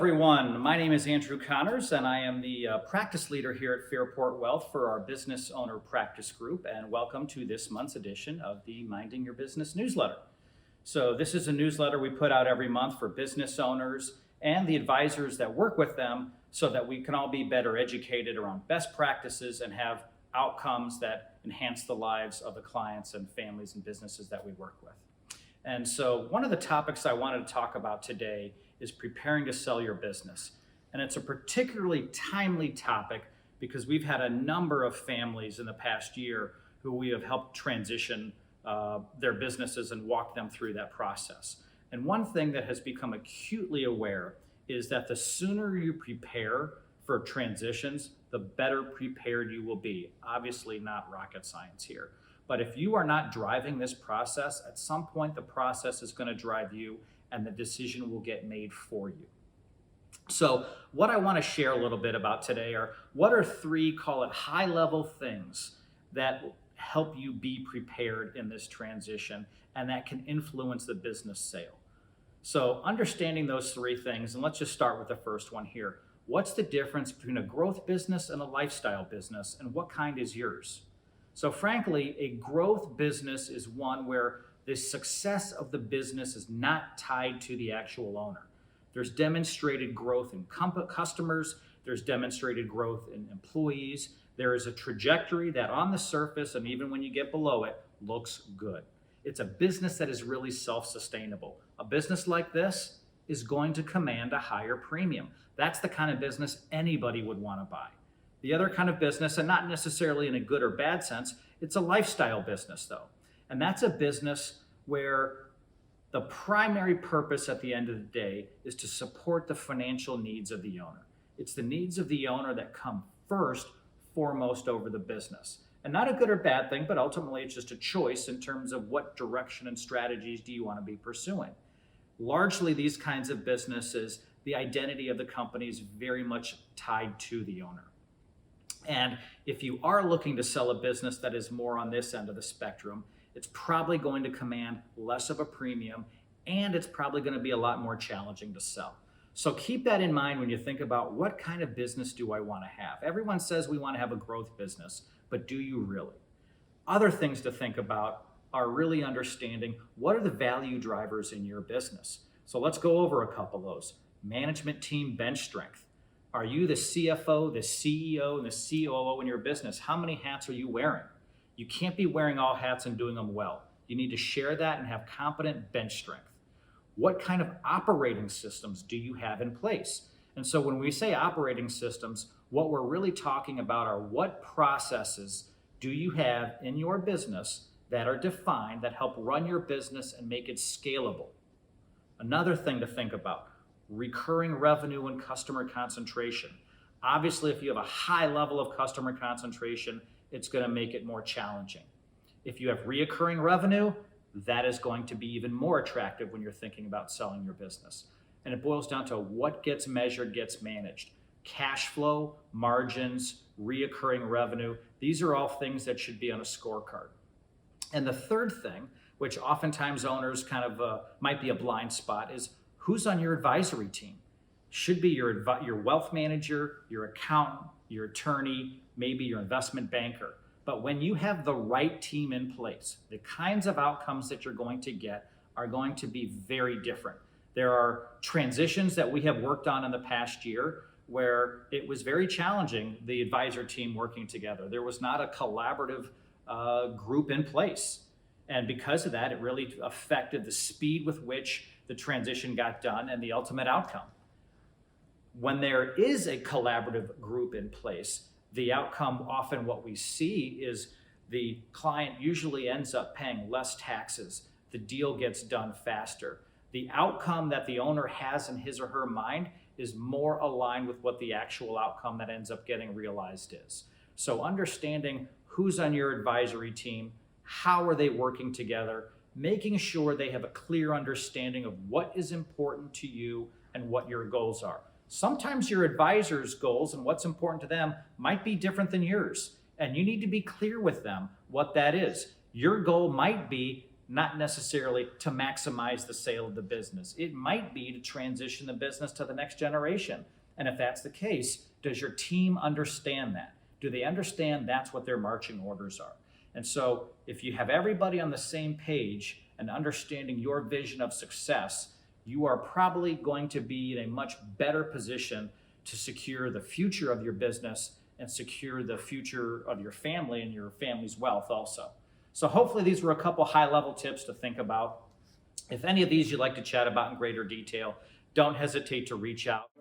everyone. My name is Andrew Connors, and I am the practice leader here at Fairport Wealth for our Business Owner Practice Group. And welcome to this month's edition of the Minding Your Business newsletter. So, this is a newsletter we put out every month for business owners and the advisors that work with them so that we can all be better educated around best practices and have outcomes that enhance the lives of the clients and families and businesses that we work with. And so, one of the topics I wanted to talk about today is preparing to sell your business. And it's a particularly timely topic because we've had a number of families in the past year who we have helped transition their businesses and walk them through that process. And one thing that has become acutely aware is that the sooner you prepare for transitions, the better prepared you will be. Obviously not rocket science here. But if you are not driving this process, at some point the process is going to drive you and the decision will get made for you. So what I want to share a little bit about today are what are three, call it high-level things that help you be prepared in this transition and that can influence the business sale. So understanding those three things, and let's just start with the first one here. What's the difference between a growth business and a lifestyle business, and what kind is yours? So frankly, a growth business is one where the success of the business is not tied to the actual owner. There's demonstrated growth in customers, there's demonstrated growth in employees, there is a trajectory that on the surface, and even when you get below it, looks good. It's a business that is really self-sustainable. A business like this is going to command a higher premium. That's the kind of business anybody would want to buy. The other kind of business, and not necessarily in a good or bad sense, it's a lifestyle business though. And that's a business where the primary purpose at the end of the day is to support the financial needs of the owner. It's the needs of the owner that come foremost over the business. And not a good or bad thing, but ultimately it's just a choice in terms of what direction and strategies do you want to be pursuing. Largely these kinds of businesses, the identity of the company is very much tied to the owner. And if you are looking to sell a business that is more on this end of the spectrum, it's probably going to command less of a premium, and it's probably going to be a lot more challenging to sell. So keep that in mind when you think about what kind of business do I want to have. Everyone says we want to have a growth business, but do you really? Other things to think about are really understanding what are the value drivers in your business. So let's go over a couple of those. Management team bench strength. Are you the CFO, the CEO, and the COO in your business? How many hats are you wearing? You can't be wearing all hats and doing them well. You need to share that and have competent bench strength. What kind of operating systems do you have in place? And so when we say operating systems, what we're really talking about are what processes do you have in your business that are defined that help run your business and make it scalable. Another thing to think about, recurring revenue and customer concentration. Obviously, if you have a high level of customer concentration, it's going to make it more challenging. If you have reoccurring revenue, that is going to be even more attractive when you're thinking about selling your business. And it boils down to what gets measured gets managed. Cash flow, margins, reoccurring revenue, these are all things that should be on a scorecard. And the third thing, which oftentimes owners kind of might be a blind spot, is who's on your advisory team. Should be your wealth manager, your accountant, your attorney, maybe your investment banker. But when you have the right team in place, the kinds of outcomes that you're going to get are going to be very different. There are transitions that we have worked on in the past year where it was very challenging, the advisor team working together. There was not a collaborative group in place. And because of that, it really affected the speed with which the transition got done and the ultimate outcome. When there is a collaborative group in place, the outcome, often what we see is the client usually ends up paying less taxes. The deal gets done faster. The outcome that the owner has in his or her mind is more aligned with what the actual outcome that ends up getting realized is. So understanding who's on your advisory team, how are they working together, making sure they have a clear understanding of what is important to you and what your goals are. Sometimes your advisor's goals and what's important to them might be different than yours, and you need to be clear with them what that is. Your goal might be not necessarily to maximize the sale of the business. It might be to transition the business to the next generation. And if that's the case, does your team understand that? Do they understand that's what their marching orders are? And so if you have everybody on the same page and understanding your vision of success, you are probably going to be in a much better position to secure the future of your business and secure the future of your family and your family's wealth also. So hopefully these were a couple high-level tips to think about. If any of these you'd like to chat about in greater detail, don't hesitate to reach out.